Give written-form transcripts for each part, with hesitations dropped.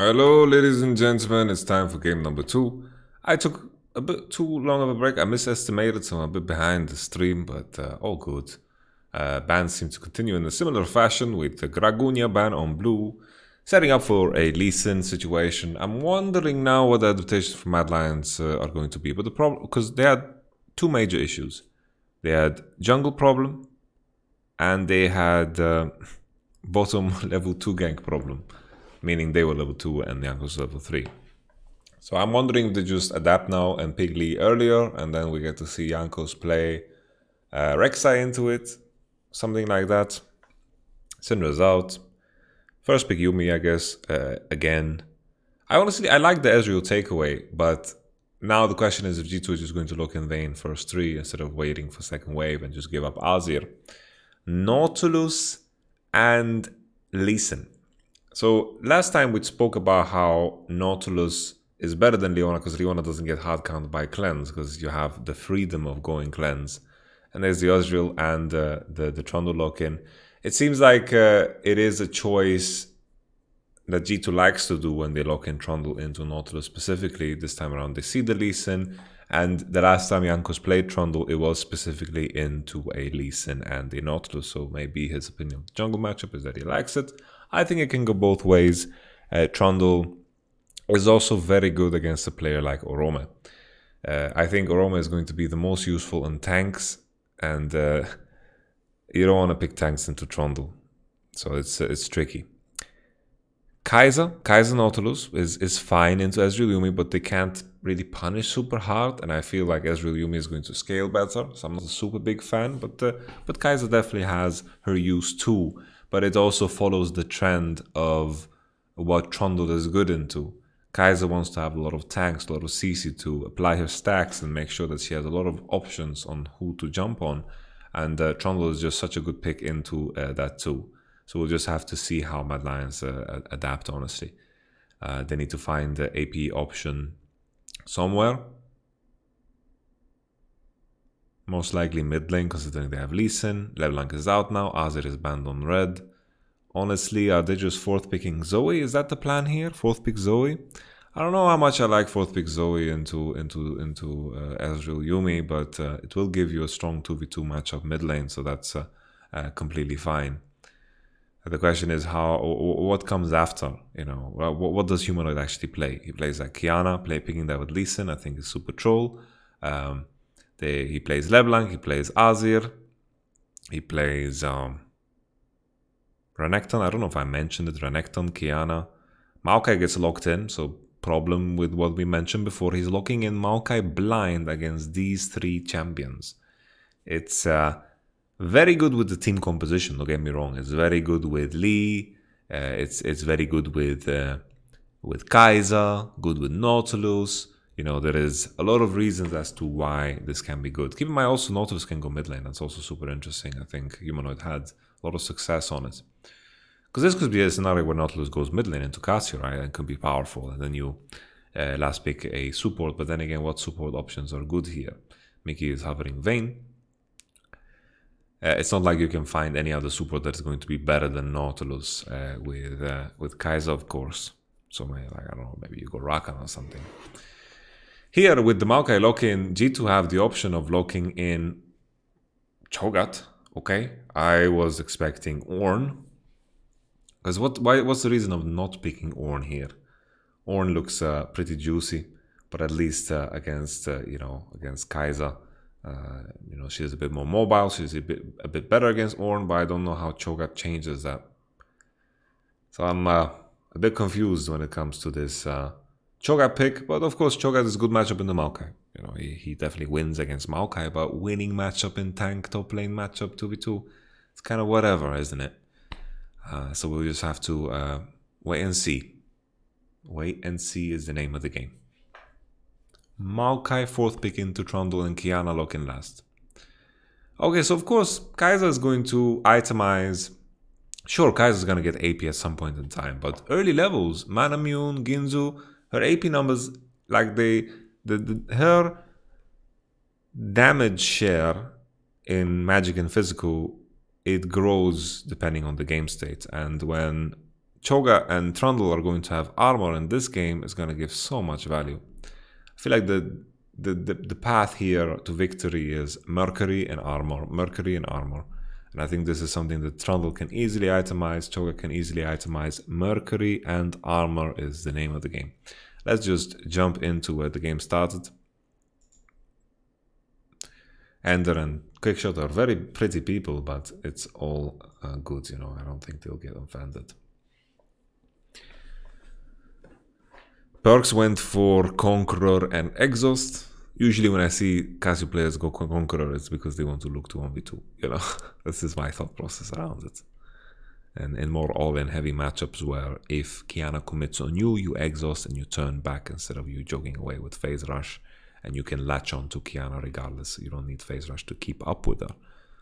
Hello, ladies and gentlemen. It's time for game number 2. I took a bit too long of a break. I misestimated, so I'm a bit behind the stream, but all good. Bans seem to continue in a similar fashion with the Gragunia ban on blue, setting up for a Lee Sin situation. I'm wondering now what the adaptations for Mad Lions are going to be, but the problem, because they had two major issues. They had jungle problem, and they had bottom level 2 gank problem, meaning they were level 2 and Yanko's level 3. So I'm wondering if they just adapt now and pick Lee earlier, and then we get to see Yanko's play Rek'Sai into it, something like that. Syndra's out. First pick Yumi, I guess, again. I like the Ezreal takeaway, but now the question is if G2 is just going to look in vain first 3 instead of waiting for second wave and just give up Azir. Nautilus and Lee Sin. So last time we spoke about how Nautilus is better than Leona because Leona doesn't get hard count by cleanse because you have the freedom of going cleanse. And there's the Ezreal and the Trundle lock-in. It seems like it is a choice that G2 likes to do when they lock in Trundle into Nautilus specifically. This time around they see the Lee Sin, and the last time Jankos played Trundle it was specifically into a Lee Sin and a Nautilus, so maybe his opinion of the jungle matchup is that he likes it. I think it can go both ways. Trundle is also very good against a player like Orome. I think Orome is going to be the most useful in tanks, and you don't want to pick tanks into Trundle, so it's tricky. Kai'Sa Nautilus is fine into Ezreal Yumi, but they can't really punish super hard, and I feel like Ezreal Yumi is going to scale better, so I'm not a super big fan, but Kai'Sa definitely has her use too, but it also follows the trend of what Trundle is good into. Kai'Sa wants to have a lot of tanks, a lot of CC to apply her stacks and make sure that she has a lot of options on who to jump on, and Trundle is just such a good pick into that too. So we'll just have to see how Mad Lions adapt, honestly. They need to find the AP option somewhere. Most likely mid lane, considering they have Lee Sin. LeBlanc is out now. Azir is banned on red. Honestly, are they just fourth picking Zoe? Is that the plan here? Fourth pick Zoe? I don't know how much I like fourth pick Zoe into Ezreal Yumi, but it will give you a strong 2v2 matchup mid lane, so that's completely fine. The question is what comes after, you know, what does Humanoid actually play? He plays like Kiana, picking that with Lee Sin, I think is super troll. He plays LeBlanc, he plays Azir, he plays Renekton, I don't know if I mentioned it, Renekton, Kiana. Maokai gets locked in, so problem with what we mentioned before, he's locking in Maokai blind against these 3 champions. It's very good with the team composition, don't get me wrong. It's very good with Lee. It's very good with Kai'Sa, good with Nautilus. You know, there is a lot of reasons as to why this can be good. Keep in mind also Nautilus can go mid lane. That's also super interesting. I think Humanoid had a lot of success on it. Because this could be a scenario where Nautilus goes mid lane into Cassio, right? And could be powerful. And then you last pick a support. But then again, what support options are good here? Mickey is hovering Vayne. It's not like you can find any other support that's going to be better than Nautilus with Kai'Sa, of course. So maybe, like, I don't know, maybe you go Rakan or something. Here with the Maokai lock-in, G2 have the option of locking in Cho'Gath. Okay, I was expecting Ornn. Because what's the reason of not picking Ornn here? Ornn looks pretty juicy, but at least against Kai'Sa. You know, she's a bit more mobile, she's a bit better against Ornn, but I don't know how Cho'Gath changes that. So I'm a bit confused when it comes to this Cho'Gath pick, but of course Cho'Gath is a good matchup in the Maokai. You know, he definitely wins against Maokai, but winning matchup in tank, top lane matchup, 2v2, it's kind of whatever, isn't it? So we'll just have to wait and see. Wait and see is the name of the game. Maokai fourth pick into Trundle and Kiana lock-in last. Okay, so of course Kai'Sa is going to itemize. Sure, Kai'Sa is going to get AP at some point in time, but early levels, Manamune, Ginzu, her AP numbers, like her damage share in Magic and Physical, it grows depending on the game state. And when Choga and Trundle are going to have armor, and this game is going to give so much value. I feel like the path here to victory is Mercury and armor, Mercury and armor. And I think this is something that Trundle can easily itemize, Choga can easily itemize. Mercury and armor is the name of the game. Let's just jump into where the game started. Ender and Quickshot are very pretty people, but it's all good, you know. I don't think they'll get offended. Perks went for Conqueror and Exhaust. Usually when I see Casio players go Conqueror, it's because they want to look to 1v2, you know. This is my thought process around it. And in more all-in heavy matchups where if Qiyana commits on you, you exhaust and you turn back instead of you jogging away with Phase Rush. And you can latch on to Qiyana regardless. You don't need Phase Rush to keep up with her.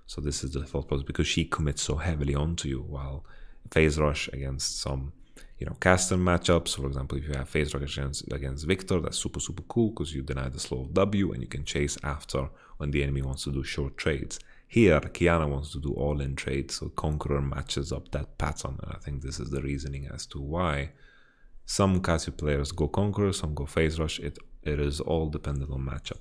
So this is the thought process because she commits so heavily onto you, while Phase Rush against some, you know, caster matchups, for example, if you have Phase Rush against Victor, that's super cool because you deny the slow of W and you can chase after when the enemy wants to do short trades. Here, Qiyana wants to do all-in trades, so Conqueror matches up that pattern, and I think this is the reasoning as to why some Casio players go Conqueror, some go Phase Rush. It is all dependent on matchup.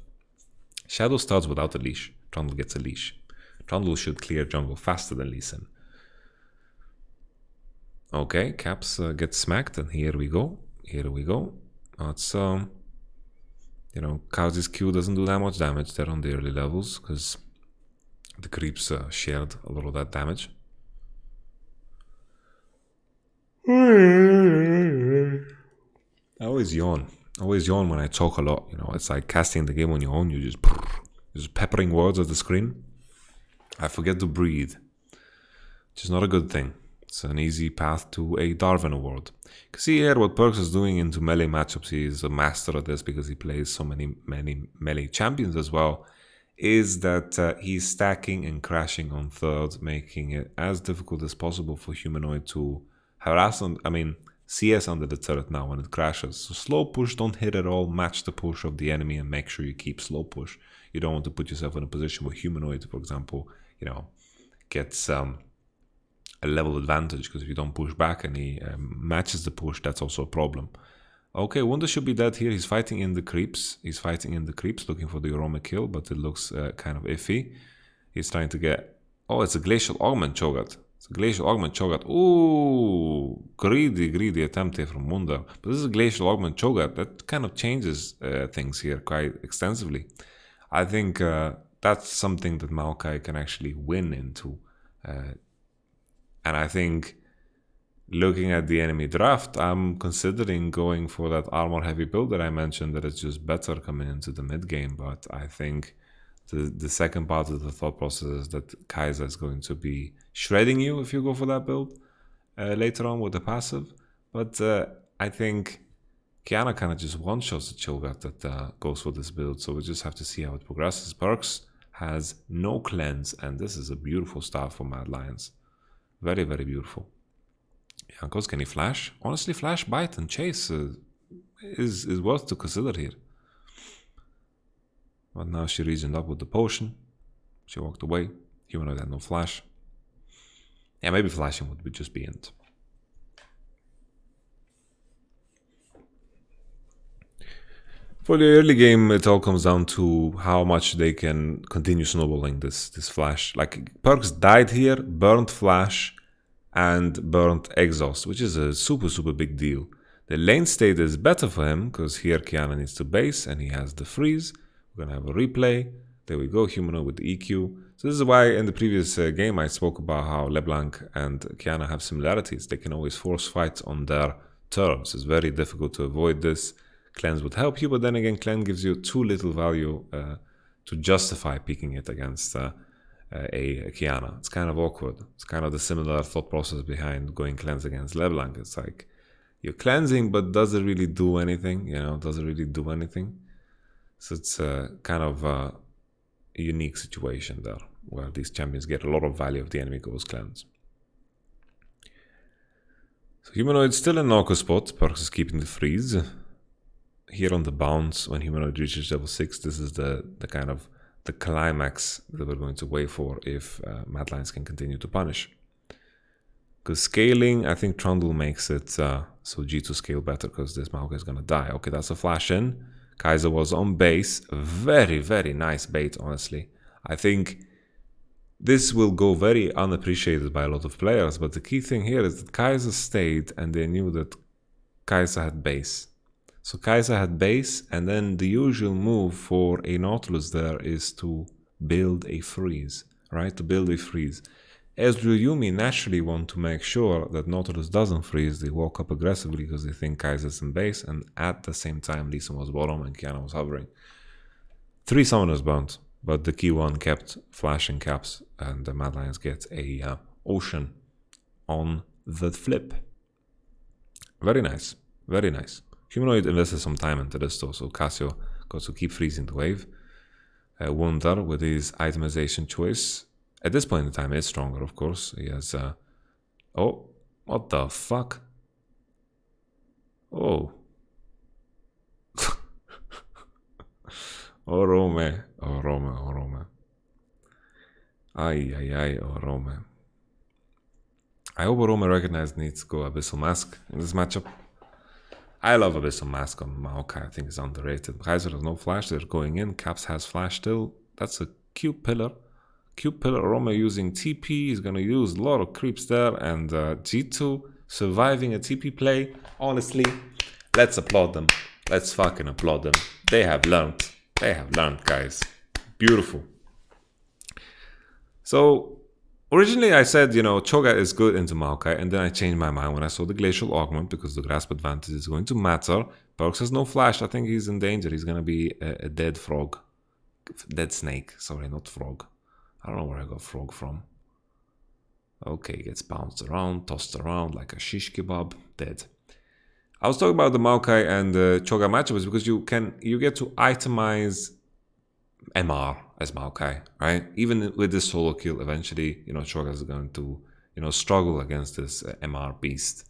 Shadow starts without a leash. Trundle gets a leash. Trundle should clear jungle faster than Lee Sin. Okay, Caps gets smacked, and here we go. Here we go. It's, you know, Kazi's Q doesn't do that much damage there on the early levels, because the creeps shared a lot of that damage. I always yawn. I always yawn when I talk a lot. You know, it's like casting the game on your own. You just peppering words at the screen. I forget to breathe, which is not a good thing. It's an easy path to a Darwin Award. You can see here what Perks is doing into melee matchups. He is a master at this because he plays so many melee champions as well. Is that he's stacking and crashing on third, making it as difficult as possible for Humanoid to harass on, CS under the turret now when it crashes. So slow push, don't hit at all, match the push of the enemy and make sure you keep slow push. You don't want to put yourself in a position where Humanoid, for example, you know, gets a level advantage, because if you don't push back and he matches the push, that's also a problem. Okay, Wonder should be dead here. He's fighting in the creeps. He's fighting in the creeps, looking for the Aroma kill, but it looks kind of iffy. He's trying to get... Oh, it's a Glacial Augment Cho'Gath. It's a Glacial Augment Cho'Gath. Ooh, greedy attempt here from Wonder. But this is a Glacial Augment Cho'Gath. That kind of changes things here quite extensively. I think that's something that Maokai can actually win into. And I think... Looking at the enemy draft, I'm considering going for that armor-heavy build that I mentioned, that it's just better coming into the mid-game, but I think the second part of the thought process is that Kai'Sa is going to be shredding you if you go for that build later on with the passive, but I think Qiyana kind of just one-shots the Cho'Gath that goes for this build, so we just have to see how it progresses. Perks has no cleanse, and this is a beautiful start for Mad Lions. Very, very beautiful. Yankos, can he flash? Honestly, flash, bite, and chase is worth to consider here. But now she reasoned up with the potion. She walked away. Humanoid had no flash. Yeah, maybe flashing would just be int. For the early game, it all comes down to how much they can continue snowballing this flash. Like, Perks died here, burnt flash, and burnt exhaust, which is a super big deal. The lane state is better for him, because here Qiyana needs to base, and he has the freeze. We're gonna have a replay. There we go, Humanoid with the EQ. So this is why in the previous game I spoke about how LeBlanc and Qiyana have similarities. They can always force fights on their terms. It's very difficult to avoid this. Cleanse would help you, but then again, Cleanse gives you too little value to justify picking it against a Qiyana. It's kind of awkward. It's kind of the similar thought process behind going Cleanse against LeBlanc. It's like, you're cleansing, but does it really do anything? You know, does it really do anything? So it's kind of a unique situation there, where these champions get a lot of value if the enemy goes Cleanse. So Humanoid still in Narco spot. Perks is keeping the freeze. Here on the bounce, when Humanoid reaches level 6, this is the kind of the climax that we're going to wait for if Mad Lions can continue to punish. Because scaling, I think Trundle makes it so G2 scale better because this Maokai is gonna die. Okay, that's a flash in. Kaiser was on base. Very, very nice bait, honestly. I think this will go very unappreciated by a lot of players, but the key thing here is that Kaiser stayed and they knew that Kaiser had base. So Kaiser had base, and then the usual move for a Nautilus there is to build a freeze, right? To build a freeze. Ezreal Yumi naturally want to make sure that Nautilus doesn't freeze. They walk up aggressively because they think Kaiser's in base, and at the same time, Lee Sin was bottom and Kiana was hovering. 3 summoners burnt, but the key one kept flashing caps, and the Mad Lions get a ocean on the flip. Very nice, very nice. Humanoid invested some time into this though, so Cassio got to keep freezing the wave. Wunder with his itemization choice. At this point in time, is stronger, of course. He has... oh, what the fuck? Oh. Oh, Rome. Oh, Rome. Oh, Rome. Ay, ay, ay, oh, Rome. I hope Rome recognized needs to go Abyssal Mask in this matchup. I love Abyssal Mask on Maokai. I think it's underrated. Kaiser has no flash. They're going in. Caps has flash still. That's a cute pillar. Cute pillar. Roma using TP. He's going to use a lot of creeps there. And G2 surviving a TP play. Honestly, let's applaud them. Let's fucking applaud them. They have learned. They have learned, guys. Beautiful. So, originally I said, you know, Cho'Gath is good into Maokai, and then I changed my mind when I saw the Glacial Augment because the grasp advantage is going to matter. Perks has no flash. I think he's in danger. He's going to be a dead frog. Dead snake. Sorry, not frog. I don't know where I got frog from. Okay, gets bounced around, tossed around like a shish kebab. Dead. I was talking about the Maokai and the Cho'Gath matchups because you get to itemize MR as Maokai, right? Even with this solo kill, eventually, you know, Cho'Gath is going to, you know, struggle against this MR beast.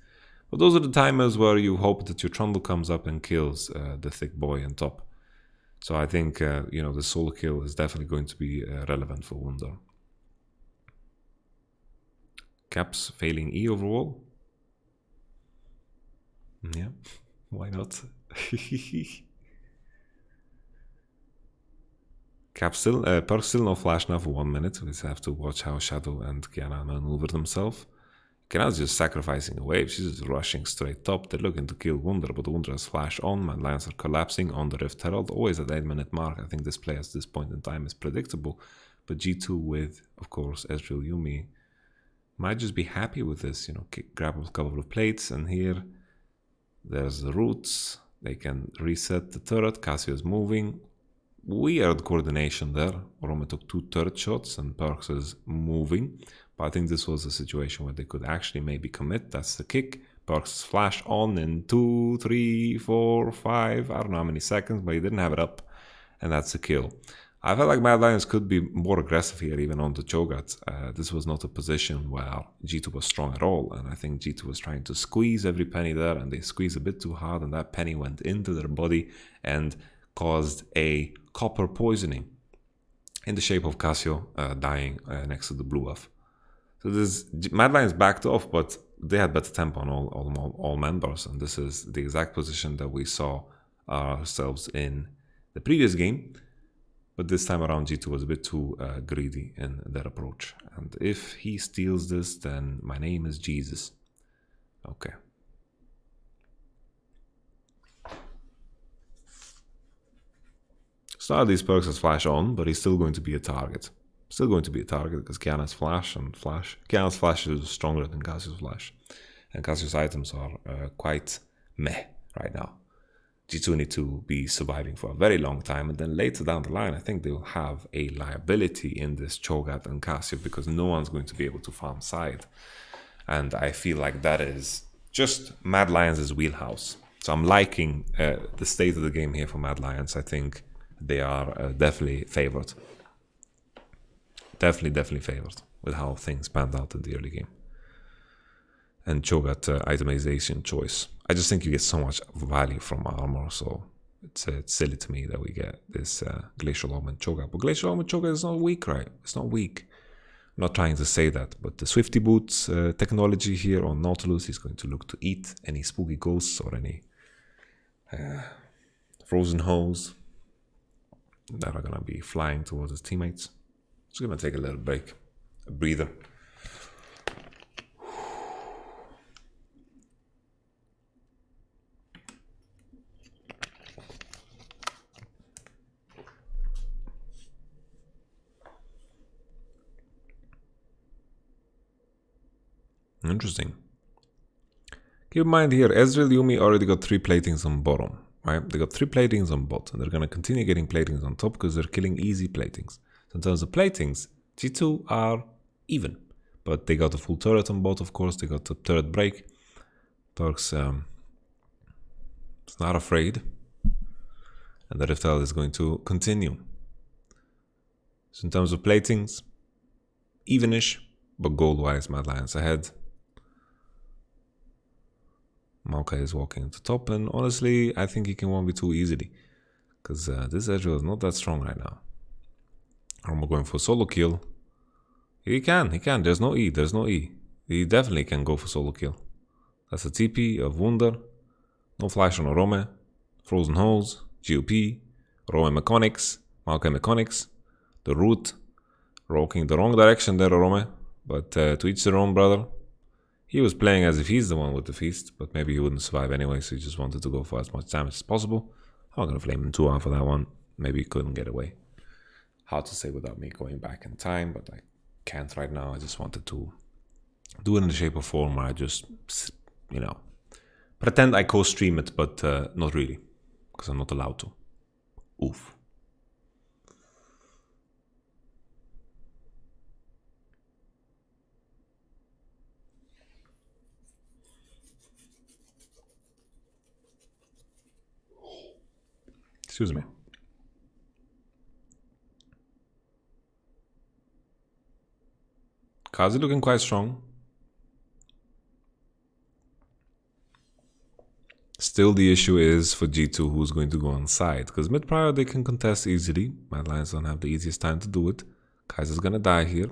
But those are the timers where you hope that your Trundle comes up and kills the thick boy on top. So I think, you know, the solo kill is definitely going to be relevant for Wunder. Caps failing E overall. Yeah, why not? Cap still, Perk still no flash now for 1 minute. We just have to watch how Shadow and Kiana maneuver themselves. Kiana's just sacrificing a wave. She's just rushing straight top. They're looking to kill Wunder, but Wunder has flash on. Mad Lions are collapsing on the Rift Herald. Always at 8-minute mark. I think this play at this point in time is predictable. But G2 with, of course, Ezreal Yumi might just be happy with this. You know, grab a couple of plates, and here there's the roots. They can reset the turret. Cassio is moving. Weird coordination there. Roma took 2 turret shots and Perks is moving. But I think this was a situation where they could actually maybe commit. That's the kick. Perks flash on in 2, 3, 4, 5. I don't know how many seconds, but he didn't have it up. And that's a kill. I felt like Mad Lions could be more aggressive here, even on the Cho'Gath. This was not a position where G2 was strong at all. And I think G2 was trying to squeeze every penny there. And they squeezed a bit too hard. And that penny went into their body and caused a copper poisoning in the shape of Cassio dying next to the blue buff. So this Mad Lions backed off, but they had better tempo on all members, and this is the exact position that we saw ourselves in the previous game. But this time around, G2 was a bit too greedy in their approach. And if he steals this, then my name is Jesus. Okay. So now these perks has flash on, but he's still going to be a target. Still going to be a target because Kiana's flash and flash. Kiana's flash is stronger than Cassio's flash. And Cassio's items are quite meh right now. G2 need to be surviving for a very long time, and then later down the line, I think they will have a liability in this Cho'Gath and Cassio because no one's going to be able to farm side. And I feel like that is just Mad Lions' wheelhouse. So I'm liking the state of the game here for Mad Lions. I think they are definitely favored. Definitely favored with how things panned out in the early game. And Cho'Gath itemization choice. I just think you get so much value from armor, so it's silly to me that we get this Glacial Augment Cho'Gath. But Glacial Augment Cho'Gath is not weak, right? It's not weak. not trying to say that, but the Swifty Boots technology here on Nautilus is going to look to eat any spooky ghosts or any frozen holes that are going to be flying towards his teammates. Just going to take a little break, a breather. Interesting. Keep in mind here, Ezreal Yumi already got 3 platings on bottom, right? They got 3 platings on bot, and they're going to continue getting platings on top because they're killing easy platings. So in terms of platings, G2 are even. But they got a full turret on bot, of course. They got the turret break. Turks is not afraid. And the Rift Isle is going to continue. So in terms of platings, evenish, but gold-wise, Mad Lions ahead. Maokai is walking into top, and honestly, I think he can 1v2 easily. Because this Ezreal is not that strong right now. Armor going for solo kill. He can. There's no E. He definitely can go for solo kill. That's a TP, a Wunder. No flash on Orome. Frozen Holes. GOP. Orome mechanics. Maokai mechanics. The root. Walking the wrong direction there, Orome. But to each their own, brother. He was playing as if he's the one with the feast, but maybe he wouldn't survive anyway, so he just wanted to go for as much damage as possible. I'm not going to flame him too hard for that one. Maybe he couldn't get away. Hard to say without me going back in time, but I can't right now. I just wanted to do it in the shape or form where I just, you know, pretend I co-stream it, but not really, because I'm not allowed to. Oof. Excuse me. Kazi looking quite strong. Still the issue is for G2 who's going to go on side. Because mid-prior they can contest easily. Mad Lions don't have the easiest time to do it. Kaiser's gonna die here.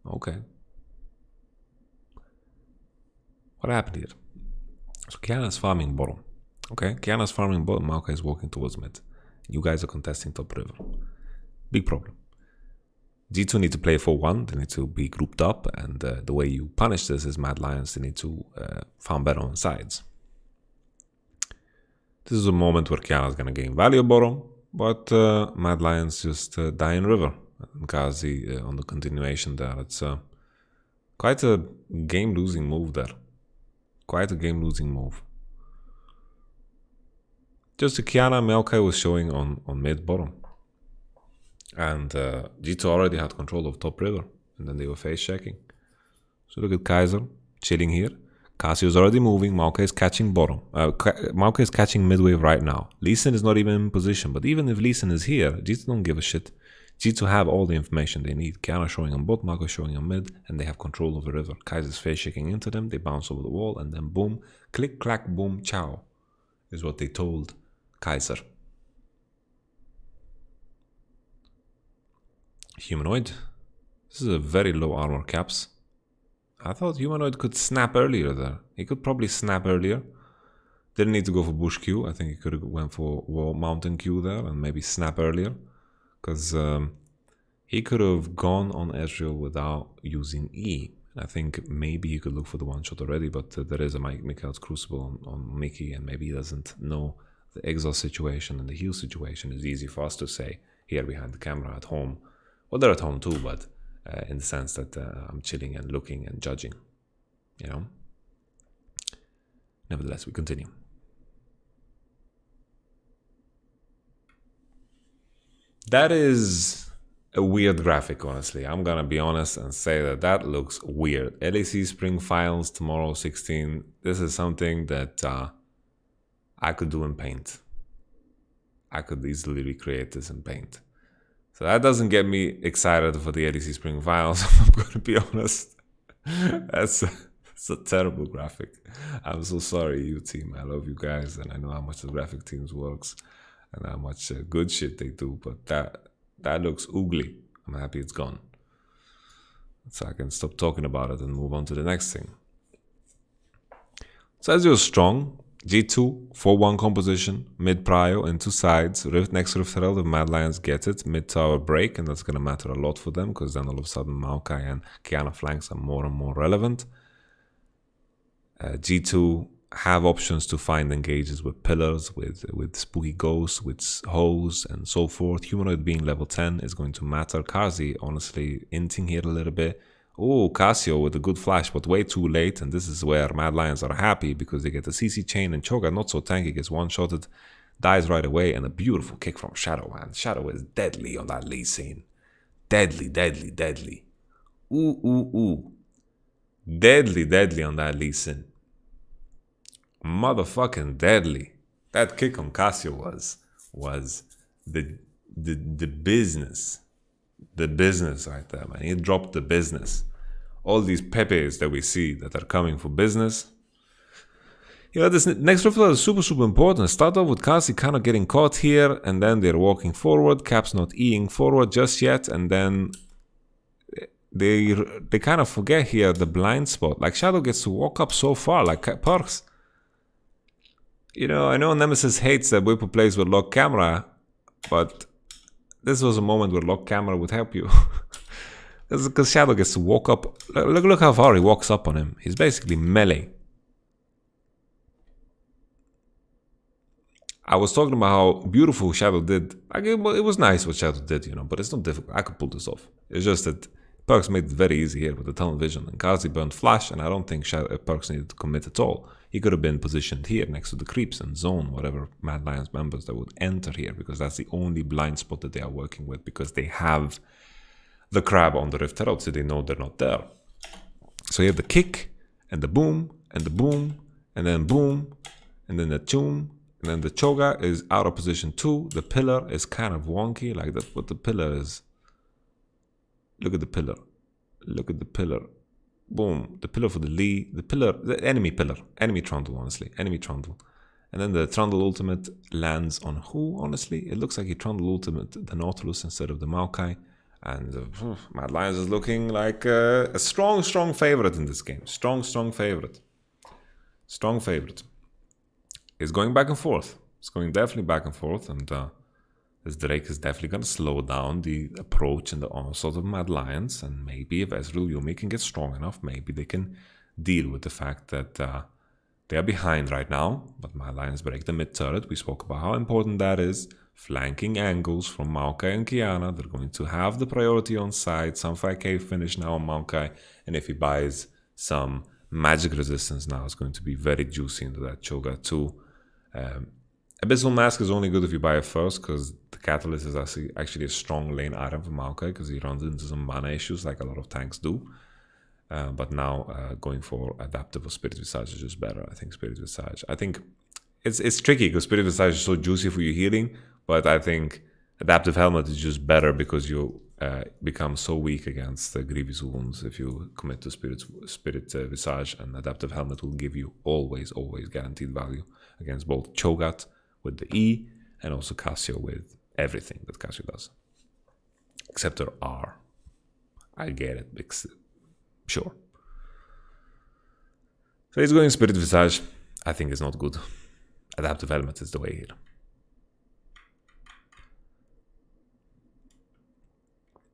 Okay. What happened here? So Kiana's farming bottom. Okay, Kiana's farming bottom. Maokai is walking towards mid. You guys are contesting top river. Big problem. G2 need to play for 1. They need to be grouped up. And the way you punish this is Mad Lions. They need to farm better on sides. This is a moment where Kiana's going to gain value bottom. But Mad Lions just die in river. And Kazi on the continuation there. It's quite a game-losing move there. Quite a game-losing move. Just the Kiana Maokai was showing on mid-bottom. And G2 already had control of top river. And then they were face checking. So look at Kaiser chilling here. Cassie is already moving. Maokai is catching bottom. Maokai is catching mid-wave right now. Lee Sin is not even in position. But even if Lee Sin is here, G2 don't give a shit. G2 have all the information they need. Kiana showing on bot, Maokai showing on mid, and they have control of the river. Kaiser's face shaking into them, they bounce over the wall, and then boom, click, clack, boom, ciao, is what they told Kaiser. Humanoid. This is a very low armor caps. I thought Humanoid could snap earlier there. He could probably snap earlier. Didn't need to go for bush Q. I think he could have went for wall mountain Q there and maybe snap earlier. Because he could have gone on Ezreal without using E. I think maybe he could look for the one shot already, but there is a Mikael's Crucible on Mickey, and maybe he doesn't know the exhaust situation and the heal situation. Is easy for us to say here behind the camera at home. Well, they're at home too, but in the sense that I'm chilling and looking and judging, you know. Nevertheless, we continue. That is a weird graphic, honestly. I'm gonna be honest and say that that looks weird. LEC Spring Finals tomorrow, 16. This is something that I could do in Paint. I could easily recreate this in Paint. So that doesn't get me excited for the LEC Spring Finals, I'm gonna be honest. That's a terrible graphic. I'm so sorry, you team. I love you guys, and I know how much the graphic teams works. and how much good shit they do. But that looks ugly. I'm happy it's gone, so I can stop talking about it and move on to the next thing. So as you're strong, G2, 4-1 composition, mid prio into sides, rift next rift herald if Mad Lions get it, mid tower break, and that's gonna matter a lot for them because then all of a sudden Maokai and Kiana flanks are more and more relevant. G2 have options to find engages with pillars, with spooky ghosts, with hoes, and so forth. Humanoid being level 10 is going to matter. Kazi, honestly, inting here a little bit. Oh, Casio with a good flash, but way too late. And this is where Mad Lions are happy because they get the CC chain, and Choga, not so tanky, gets one-shotted, dies right away, and a beautiful kick from Shadow, man. Shadow is deadly on that Lee scene. Deadly, deadly, deadly. Ooh, ooh, ooh. Deadly, deadly on that Lee scene. Motherfucking deadly. That kick on Casio was the business. The business right there, man. He dropped the business. All these Pepes that we see that are coming for business. You know, this next rift is super, super important. Start off with Kasi kind of getting caught here, and then they're walking forward. Cap's not eing forward just yet, and then they kind of forget here the blind spot. Like, Shadow gets to walk up so far, like Perks. You know, I know Nemesis hates that Whipple plays with lock camera, but this was a moment where lock camera would help you. Because Shadow gets to walk up. Look how far he walks up on him. He's basically melee. I was talking about how beautiful Shadow did. Like, it was nice what Shadow did, you know, but it's not difficult. I could pull this off. It's just that Perks made it very easy here with the tunnel vision. And Kazi burned flash, and I don't think Perks needed to commit at all. He could have been positioned here next to the creeps and zone whatever Mad Lions members that would enter here, because that's the only blind spot that they are working with, because they have the crab on the Rift Herald, so they know they're not there. So you have the kick, and the boom, and the boom, and then boom, and then the tomb, and then the Choga is out of position too. The pillar is kind of wonky, like that's what the pillar is. Look at the pillar. Look at the pillar. Boom. The pillar for the Lee. The pillar, the enemy pillar. Enemy Trundle, honestly. Enemy Trundle. And then the Trundle ultimate lands on who, honestly? It looks like he Trundle ultimate the Nautilus instead of the Maokai. And Mad Lions is looking like a strong, strong favorite in this game. Strong, strong favorite. Strong favorite. It's going back and forth. It's going definitely back and forth. And this Drake is definitely going to slow down the approach and the onslaught of Mad Lions. And maybe if Ezreal Yumi can get strong enough, maybe they can deal with the fact that they are behind right now. But Mad Lions break the mid turret. We spoke about how important that is. Flanking angles from Maokai and Kiana. They're going to have the priority on side. Some 5k finish now on Maokai. And if he buys some magic resistance now, it's going to be very juicy into that Choga too. Abyssal Mask is only good if you buy it first, because the Catalyst is actually a strong lane item for Maokai, because he runs into some mana issues like a lot of tanks do. But now going for Adaptive or Spirit Visage is just better. I think Spirit Visage. I think it's tricky because Spirit Visage is so juicy for your healing, but I think Adaptive Helmet is just better because you become so weak against grievous wounds if you commit to Spirit Visage, and Adaptive Helmet will give you always guaranteed value against both Cho'Gath with the E and also Casio with everything that Casio does. Except her R. I get it, because sure. So he's going Spirit Visage. I think it's not good. Adaptive Helmet is the way here.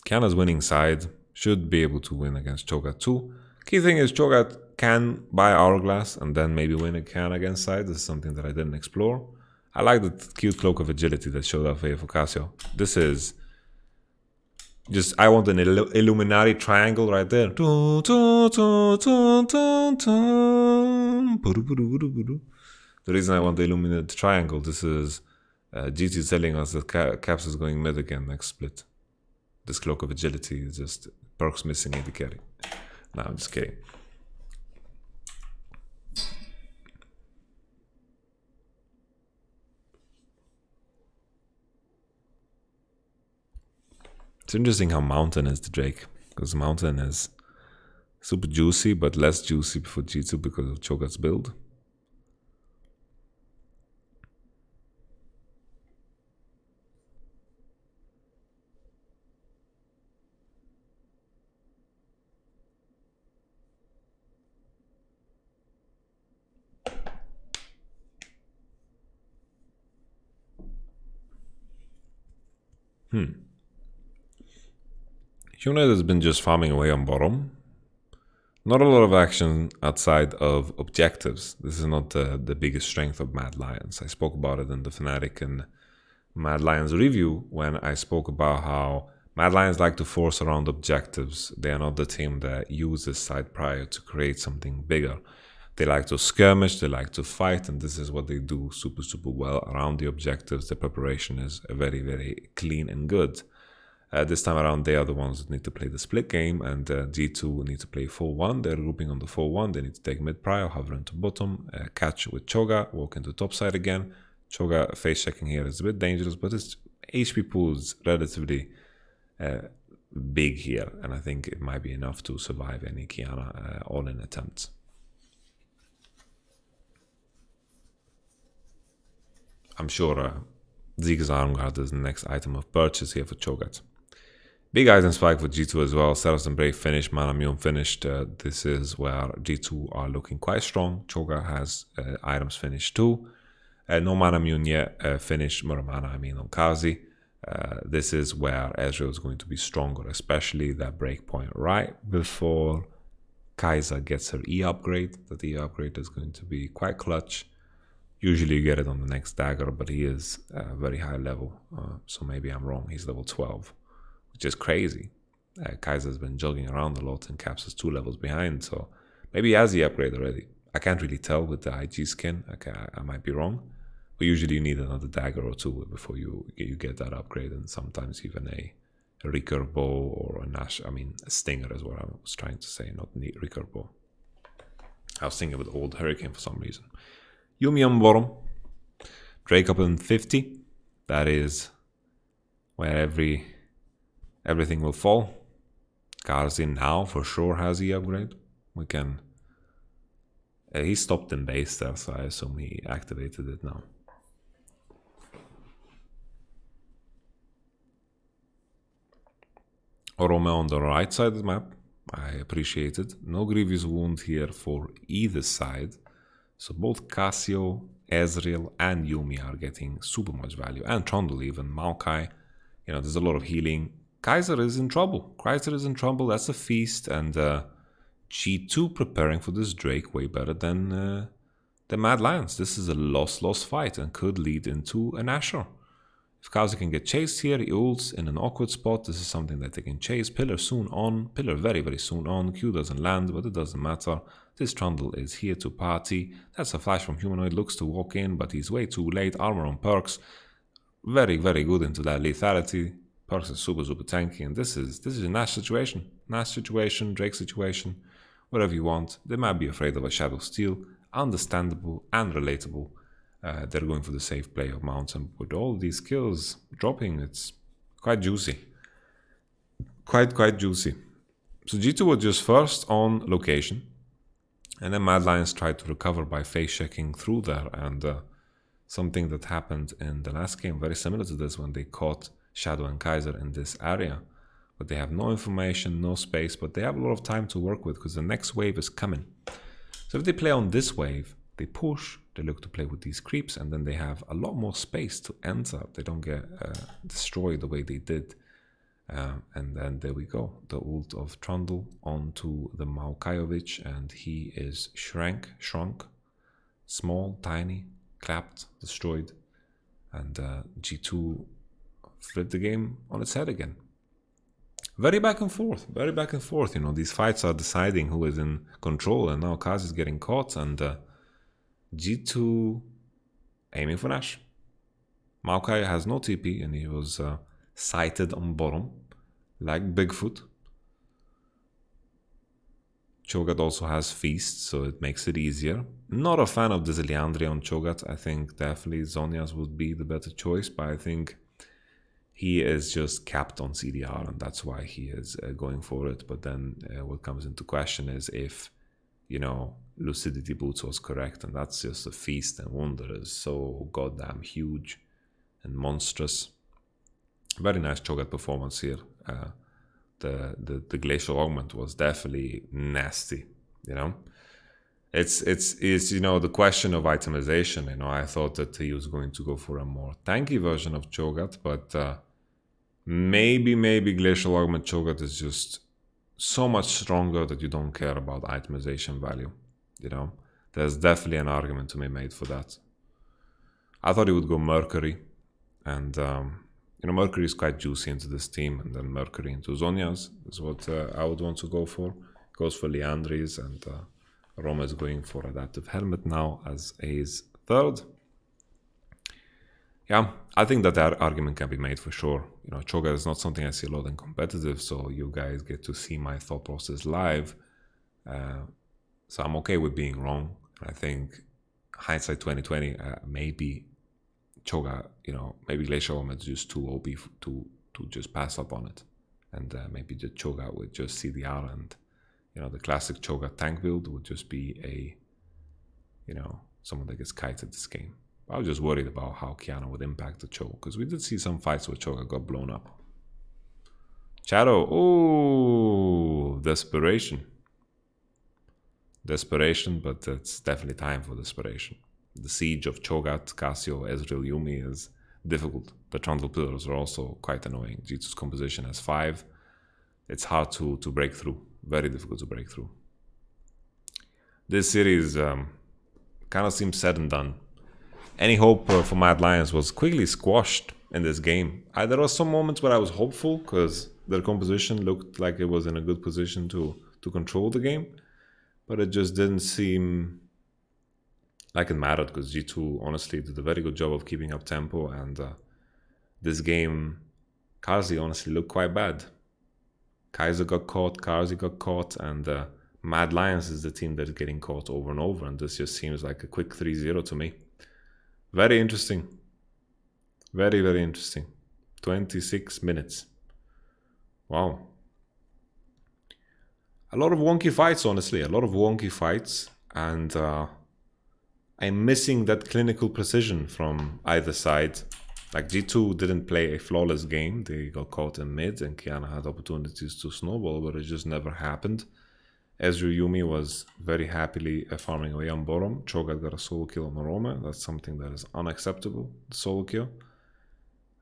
Kiana's winning side should be able to win against Cho'Gath too. Key thing is Cho'Gath can buy Hourglass and then maybe win a Kiana against side. This is something that I didn't explore. I like the cute Cloak of Agility that showed up here for Casio. This is just, I want an Illuminati triangle right there. The reason I want the Illuminati triangle, this is GT telling us that Caps is going mid again next split. This Cloak of Agility is just Perks missing AD carry. No, I'm just kidding. It's interesting how Mountain is the Drake, because Mountain is super juicy, but less juicy for G2 because of Cho'Gath's build. Humanoid has been just farming away on bottom. Not a lot of action outside of objectives. This is not the biggest strength of Mad Lions. I spoke about it in the Fnatic and Mad Lions review when I spoke about how Mad Lions like to force around objectives. They are not the team that uses side prior to create something bigger. They like to skirmish, they like to fight, and this is what they do super, super well around the objectives. The preparation is very, very clean and good. This time around, they are the ones that need to play the split game, and G2 need to play 4-1. They're grouping on the 4-1. They need to take mid prior, hover into bottom, catch with Choga, walk into top side again. Choga face checking here is a bit dangerous, but his HP pool is relatively big here, and I think it might be enough to survive any Qiyana all-in attempts. I'm sure Zeke's Armguard is the next item of purchase here for Cho'Gath. Big item spike for G2 as well. Seros and Brave finished, Manamune finished. This is where G2 are looking quite strong. Cho'Gath has items finished too. No Manamune yet finished. Muramana, I mean, on Kazi. This is where Ezreal is going to be stronger, especially that breakpoint right before Kai'Sa gets her E upgrade. That E upgrade is going to be quite clutch. Usually you get it on the next dagger, but he is very high level. So maybe I'm wrong. He's level 12. Which is crazy. Kai'Sa's been jogging around a lot and Caps is 2 levels behind, so maybe he has the upgrade already. I can't really tell with the IG skin. Okay, I might be wrong, but usually you need another dagger or two before you get that upgrade, and sometimes even a recurve bow or a stinger is what I was trying to say, not recurve bow. I was thinking with old Hurricane for some reason. Yuumi on bottom, Drake up in 50. That is where everything will fall. Karzin now for sure has the upgrade. We can. He stopped in base there, so I assume he activated it now. Orome on the right side of the map. I appreciate it. No grievous wound here for either side. So both Cassio, Ezreal, and Yuumi are getting super much value. And Trundle even. Maokai. You know, there's a lot of healing. Kai'Sa is in trouble. Kai'Sa is in trouble. That's a feast. And G2 preparing for this Drake way better than the Mad Lions. This is a lost fight and could lead into an Asher. If Kai'Sa can get chased here, he ults in an awkward spot. This is something that they can chase. Pillar soon on. Pillar very, very soon on. Q doesn't land, but it doesn't matter. This Trundle is here to party. That's a flash from Humanoid. Looks to walk in, but he's way too late. Armor on Perks. Very, very good into that lethality. Perks is super, super tanky, and this is a Nash situation. Nash situation, Drake situation, whatever you want. They might be afraid of a Shadow Steel. Understandable and relatable. They're going for the safe play of mounts, and with all these skills dropping, it's quite juicy. Quite juicy. So G2 was just first on location, and then Mad Lions tried to recover by face checking through there, and something that happened in the last game, very similar to this, when they caught Shadow and Kai'Sa in this area. But they have no information, no space, but they have a lot of time to work with because the next wave is coming. So if they play on this wave, they push, they look to play with these creeps, and then they have a lot more space to enter. They don't get destroyed the way they did. And then there we go. The ult of Trundle onto the Maokaiovic, and he is shrunk, small, tiny, clapped, destroyed. And G2 flipped the game on its head again. Very back and forth. You know, these fights are deciding who is in control, and now Kaz is getting caught, and G2 aiming for Nash. Maokai has no TP, and he was sighted on bottom, like Bigfoot. Cho'Gath also has Feast, so it makes it easier. Not a fan of the Zeliandria on Cho'Gath. I think definitely Zhonya's would be the better choice, but I think he is just capped on CDR, and that's why he is going for it. But then what comes into question is if, you know, Lucidity Boots was correct, and that's just a Feast, and Wonder is so goddamn huge and monstrous. Very nice Cho'Gath performance here. The Glacial Augment was definitely nasty, you know. It's you know, the question of itemization. You know, I thought that he was going to go for a more tanky version of Cho'Gath, but Maybe Glacial Augment Cho'Gath is just so much stronger that you don't care about itemization value. You know, there's definitely an argument to be made for that. I thought he would go Mercury, and Mercury is quite juicy into this team, and then Mercury into Zonias is what I would want to go for. Goes for Leandries, and Roma is going for Adaptive Helmet now as his third. Yeah, I think that argument can be made for sure. Cho'Gath is not something I see a lot in competitive, so you guys get to see my thought process live. So I'm okay with being wrong. I think hindsight 2020, maybe Cho'Gath, maybe Glacial Helmet is just too OP to just pass up on it, and maybe the Cho'Gath with just CDR and the classic Cho'Gath tank build would just be a someone that gets kited this game. I was just worried about how Kiana would impact the Cho, because we did see some fights where Cho'Gath got blown up. Shadow, oh, desperation. Desperation, but it's definitely time for desperation. The siege of Cho'Gath, Cassio, Ezreal, Yuumi is difficult. The Trundle pillars are also quite annoying. G2's composition has 5. It's hard to break through. Very difficult to break through. This series kind of seems said and done. Any hope for Mad Lions was quickly squashed in this game. There were some moments where I was hopeful because their composition looked like it was in a good position to control the game, but it just didn't seem like it mattered because G2 honestly did a very good job of keeping up tempo, and this game, Karzi honestly looked quite bad. Kaiser got caught, Karzi got caught, and Mad Lions is the team that is getting caught over and over, and this just seems like a quick 3-0 to me. Very interesting. Very, very interesting. 26 minutes. Wow. A lot of wonky fights, honestly. A lot of wonky fights. And I'm missing that clinical precision from either side. Like G2 didn't play a flawless game. They got caught in mid, and Kiana had opportunities to snowball, but it just never happened. Ezreal Yuumi was very happily farming away on bottom. Cho'Gath got a solo kill on Roma. That's something that is unacceptable, the solo kill.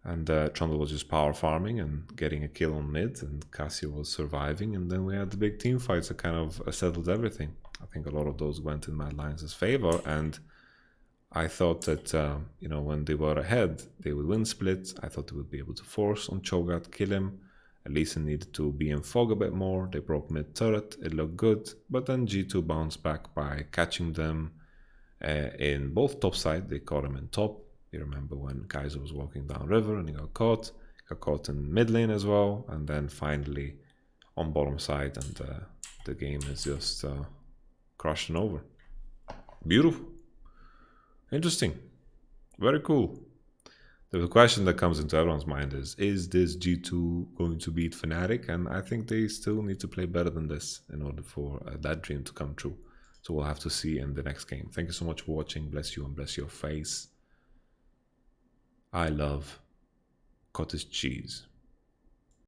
And Trundle was just power farming and getting a kill on mid, and Cassio was surviving. And then we had the big team fights that kind of settled everything. I think a lot of those went in Mad Lions' favor, and I thought that, when they were ahead, they would win split. I thought they would be able to force on Cho'Gath, kill him. At least it needed to be in fog a bit more. They broke mid turret. It looked good. But then G2 bounced back by catching them in both top side. They caught him in top. You remember when Kaiser was walking down river and he got caught. Got caught in mid lane as well. And then finally on bottom side. And the game is just crushed and over. Beautiful. Interesting. Very cool. The question that comes into everyone's mind is this G2 going to beat Fnatic? And I think they still need to play better than this in order for that dream to come true. So we'll have to see in the next game. Thank you so much for watching. Bless you and bless your face. I love cottage cheese.